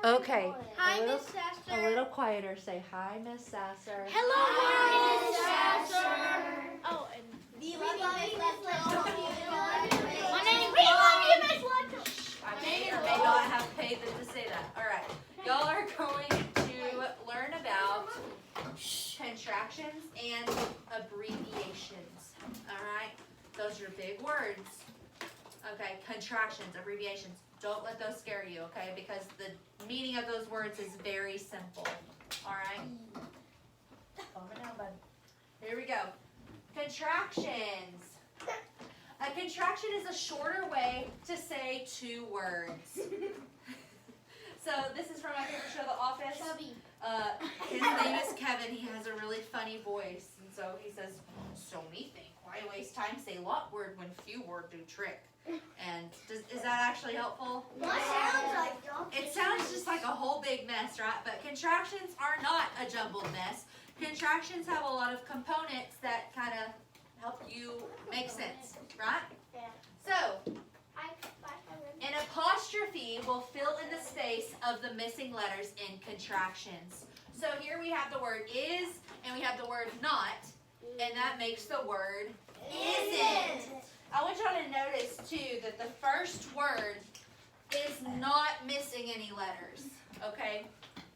Okay. Hi, Miss Sasser. A little quieter. Say hi, Miss Sasser. Hello, Miss Sasser. Oh, and We love you, Miss Luttrell. my name. We love you, Miss Luttrell. I may or may not have paid them to say that. All right. Y'all are going to learn about contractions and abbreviations. All right. Those are big words. Okay. Contractions, abbreviations. Don't let those scare you, okay? Because the meaning of those words is very simple. All right? Calm it down, bud. Here we go. Contractions. A contraction is a shorter way to say two words. So this is from my favorite show, The Office. Chubby. His name is Kevin. He has a really funny voice. And so he says, so me think, why waste time say lot word when few word do trick? And is that actually helpful? What sounds like dog? It sounds just like a whole big mess, right? But contractions are not a jumbled mess. Contractions have a lot of components that kind of help you make sense, right? Yeah. So, an apostrophe will fill in the space of the missing letters in contractions. So here we have the word is and we have the word not, and that makes the word isn't. I want y'all to notice too that the first word is not missing any letters, okay?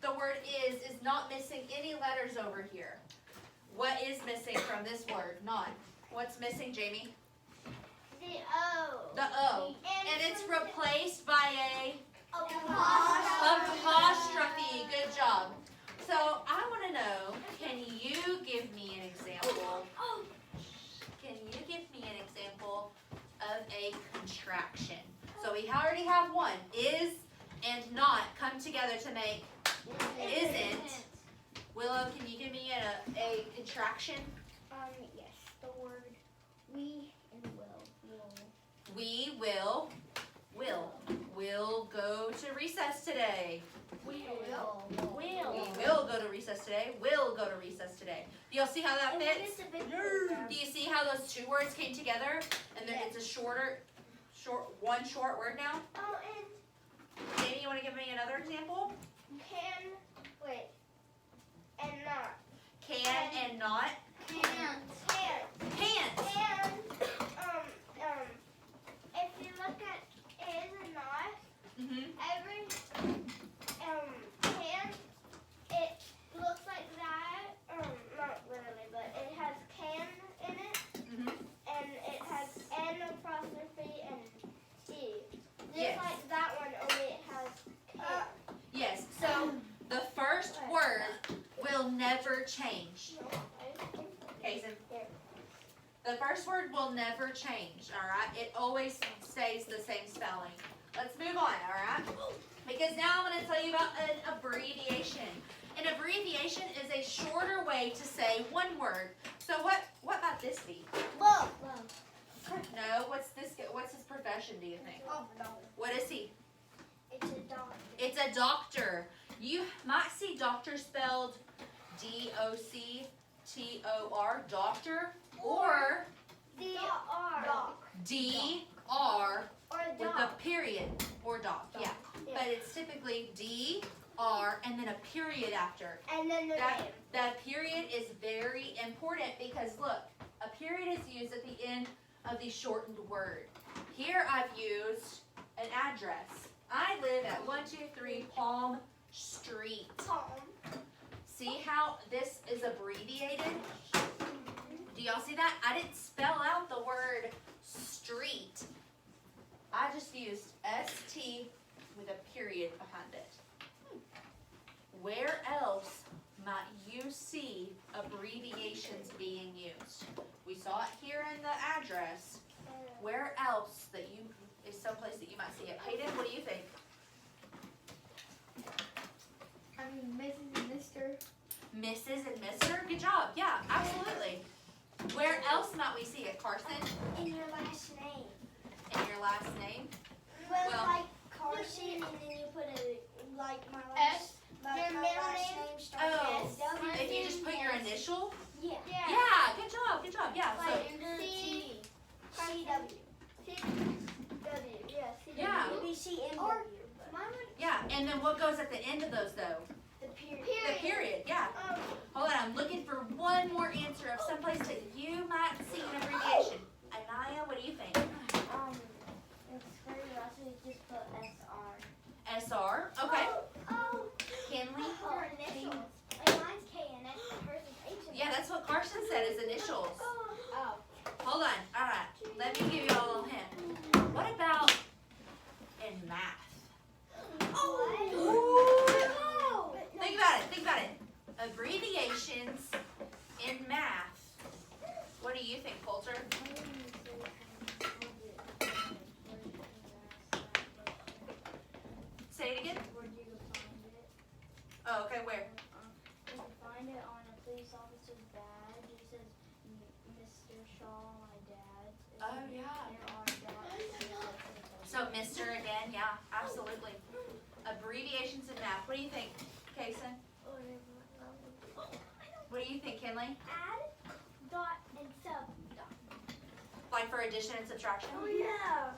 The word is not missing any letters over here. What is missing from this word? Not. What's missing, Jamie? The O. The O. And it's replaced by a apostrophe. Good job. So I want to know, can you give me an example? Can you give me an example of a contraction? So we already have one. Is and not come together to make isn't. Willow, can you give me a contraction? Yes, the word we and will. We will go to recess today. We will go to recess today. Will go to recess today. Do y'all see how that fits? Do you see how those two words came together? And then it's a one short word now? Oh, and Jamie, you want to give me another example? and not. Can and not. Can't. Can't. And if you look at is and not, Mm-hmm. every can, it looks like that. Not literally, but it has can in it, Mm-hmm. and it has N apostrophe and E. Just Yes. like that one, only it has can. Yes. So the first word will never change. Kason. The first word will never change, all right? It always stays the same spelling. Let's move on, all right? Because now I'm going to tell you about an abbreviation. An abbreviation is a shorter way to say one word. So what about this be? Look. No, what's his profession, do you think? What is he? It's a dog. It's a doctor. You might see doctor spelled D-O-C-T-O-R, doctor, or D-R Or with dog. a period, or doc, yeah. But it's typically D-R and then a period after. And then the That, name. that period is very important because look, a period is used at the end of the shortened word. Here I've used an address. I live at 123 Palm Street. Tom. See how this is abbreviated? Do y'all see that? I didn't spell out the word street. I just used S-T with a period behind it. Where else might you see abbreviations being used? We saw it here in the address. Where else is someplace that you might see it? Hayden, what do you think? Mrs. and Mr. Mrs. and Mr.? Good job. Yeah, absolutely. Where else might we see it, Carson? In your last name. In your last name? Well, Well- like Carson, and then you put my last. Your middle name starts Oh, S. if you just put your initial? Yeah. Yeah, good job, good job. Yeah, so Like C. CW. CW. Yeah. CW. Yeah. Maybe CMW. Mine would yeah, and then what goes at the end of those though? The period. The period, yeah. Hold on, I'm looking for one more answer of someplace that you might see an abbreviation. Anaya, what do you think? It's for us, we just put SR. SR, okay. Oh. Kinley? Or initials. Like mine's K and S, hers is H. Yeah, that's what Carson said is initials. Oh. Hold on, alright. Let me give you all a little hint. What about in math? Oh. Think about it. Abbreviations in math. What do you think, Coulter? Say it again. Where do you find it? Oh, okay, where? You can find it on a police officer's badge. It says Mr. Shaw, my dad. Oh, yeah. There are dots. So Mr. again, yeah, absolutely. Abbreviations in math. What do you think, Kason? What do you think, Kinley? Add, dot, and sub. Like for addition and subtraction? Oh yeah.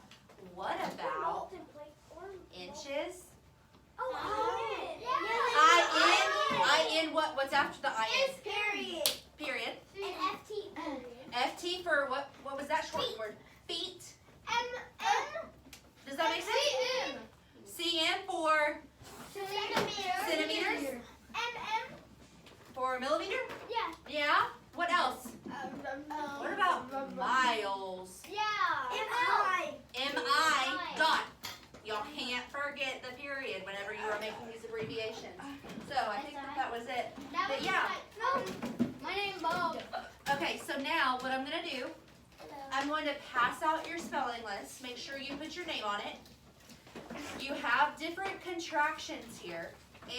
What about Multiply or inches? I-N. I-N, what's after the I-N? Period. Period. And F-T. F-T for what was that short word? Feet. M. Does that make sense? C-M for centimeters? M. For millimeter? Yeah. Yeah? What else? What about miles? Yeah. M-I. M-I dot. Y'all can't forget the period whenever you are making these abbreviations. So I think that was it. But yeah. My name's Bob. Okay, so now what I'm going to do, I'm going to pass out your spelling list. Make sure you put your name on it. You have different contractions here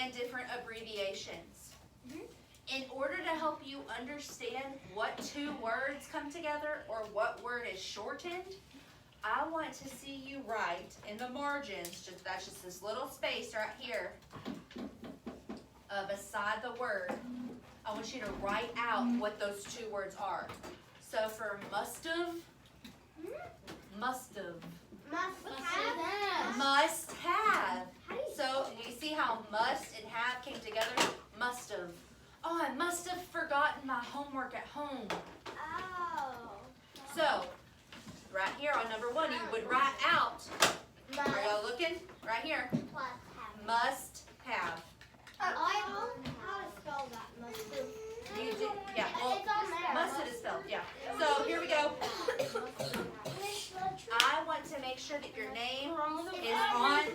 and different abbreviations. In order to help you understand what two words come together or what word is shortened, I want to see you write in the margins, that's just this little space right here beside the word. I want you to write out what those two words are. So for must've, must've. Must have. So you see how must and have came together? Must've. Oh, I must have forgotten my homework at home. Oh. So, right here on number 1, you would write out. Are y'all looking? Right here. Must have. I know how to spell that. Must have. You do, yeah. Well, It's on there. must have is spelled, yeah. So here we go. I want to make sure that your name is on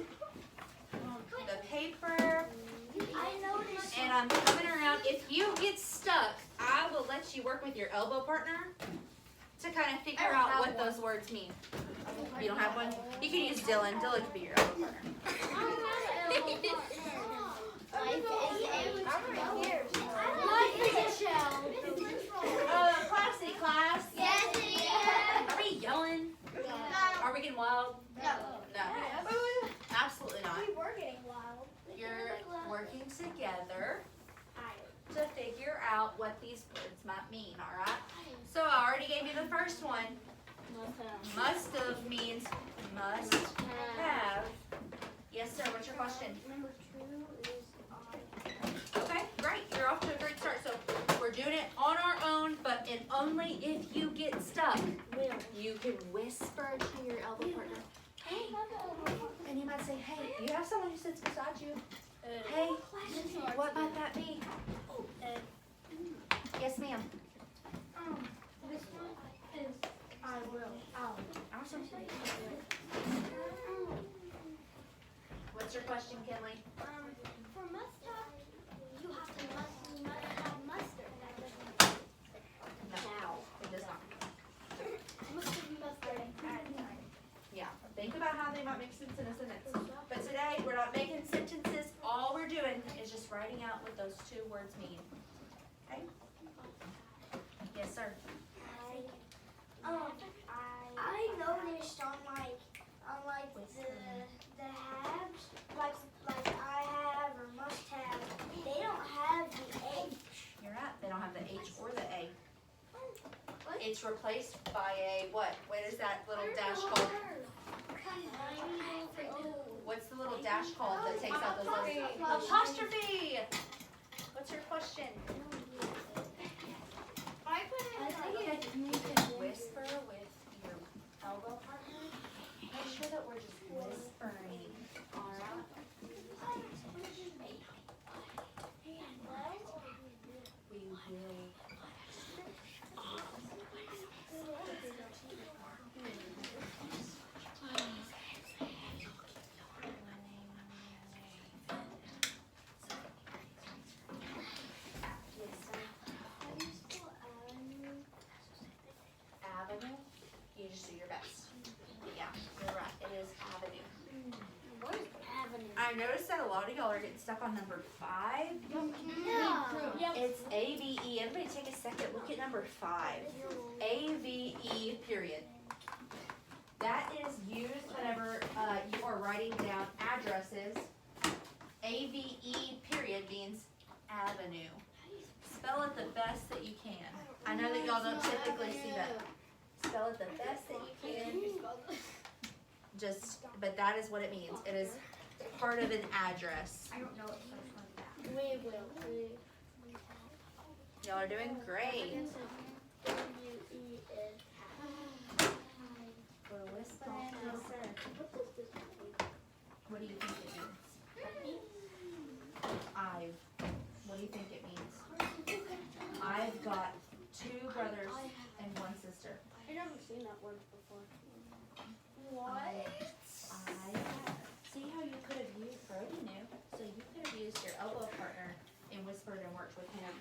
the paper. I noticed. And I'm coming around. If you get stuck, I will let you work with your elbow partner to kind of figure out what those words mean. You don't have one? You can use Dylan. Dylan can be your elbow partner. Class. Are we yelling? Are we getting wild? No. No. Absolutely not. We were getting wild. You're working together to figure out what these words might mean, alright? So I already gave you the first one. Must have means must have. Yes, sir. What's your question? Number 2 is Okay, great. You're off to a great start. So we're doing it on our own, but only if you get stuck. You can whisper to your elbow partner, hey, and you might say, hey, you have someone who sits beside you. Hey, what might that be? Yes, ma'am. This one is I will. Awesome. What's your question, Kinley? For mustard, you have to have mustard. No, it does not. Mustard. Yeah, think about how they might make sense in a sentence. But today, we're not making sentences. All we're doing is just writing out what those two words mean. Okay? Yes, sir. I noticed on the haves, like I have or must have, they don't have the H. You're right. They don't have the H or the A. It's replaced by a what? What is that little dash called? What's the little dash called that takes out those letters? Apostrophe. What's your question? I put it in Whisper with your elbow partner. Make sure that we're just whispering. All right. We will. Avenue. You just do your best. But yeah, you're right. It is avenue. I noticed that a lot of y'all are getting stuck on number 5. It's A-V-E. Everybody take a second. Look at number 5. A-V-E period. That is used whenever you are writing down addresses. A-V-E period means avenue. Spell it the best that you can. I know that y'all don't typically see that. Spell it the best that you can. But that is what it means. It is part of an address. I don't know what the We will. Y'all are doing great. We're whispering. Yes, sir. What do you think it means? I've. What do you think it means? I've got 2 brothers and 1 sister. I've never seen that word before. What? See how you could have used, Brody knew, so you could have used your elbow partner and whispered and worked with him.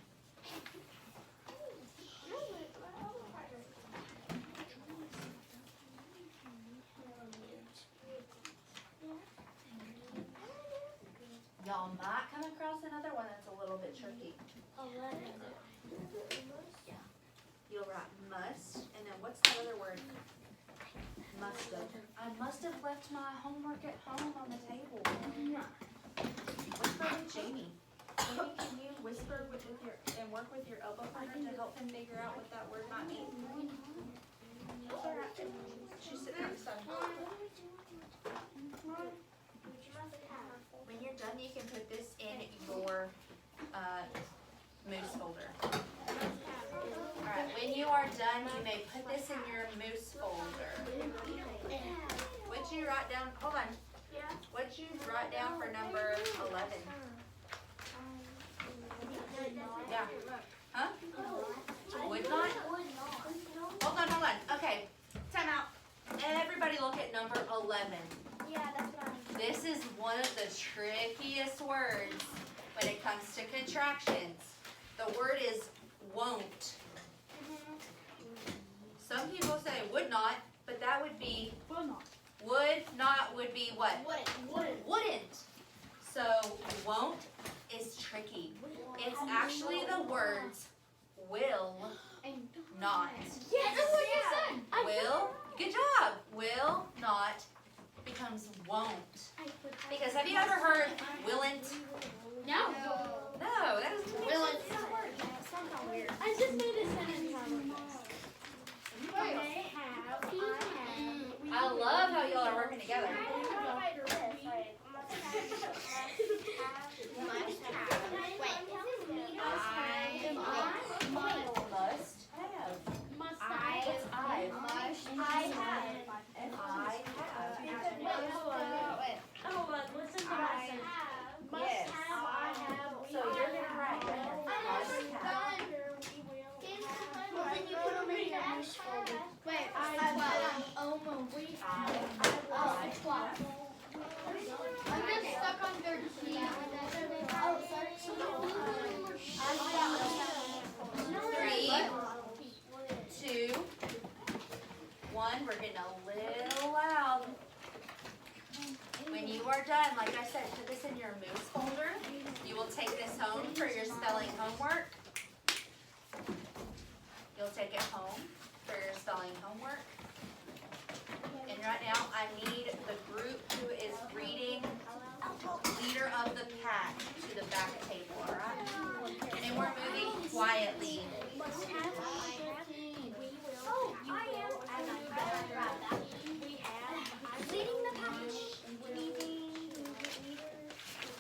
Y'all might come across another one that's a little bit tricky. You'll write must, and then what's the other word? Must have. I must have left my homework at home on the table. Whisper with Jamie. Jamie, can you whisper with your and work with your elbow partner to help him figure out what that word might mean? She's sitting there beside him. When you're done, you can put this in your moose folder. Alright, when you are done, you may put this in your moose folder. What'd you write down? Hold on. What'd you write down for number 11? Yeah. Huh? Would not? Hold on. Okay. Time out. Everybody look at number 11. Yeah, that's what I'm. This is one of the trickiest words when it comes to contractions. The word is won't. Some people say would not, but that would be would not would be what? Wouldn't. So won't is tricky. It's actually the words will not. Yes, that's what you said. Will, good job. Will not becomes won't. Because have you ever heard willn't? No. No, that is Willn't. Somehow weird. I just made a sentence out of this. I love how y'all are working together. Must have. What's Hold on, listen to that sentence. Yes. So you're gonna write right here. Must have. Wait, I'm just stuck on 13. 3, 2, 1. We're getting a little loud. When you are done, like I said, put this in your moose folder. You will take this home for your spelling homework. You'll take it home for your spelling homework. And right now, I need the group who is reading leader of the pack to the back table, all right? And we're moving quietly. Oh, I am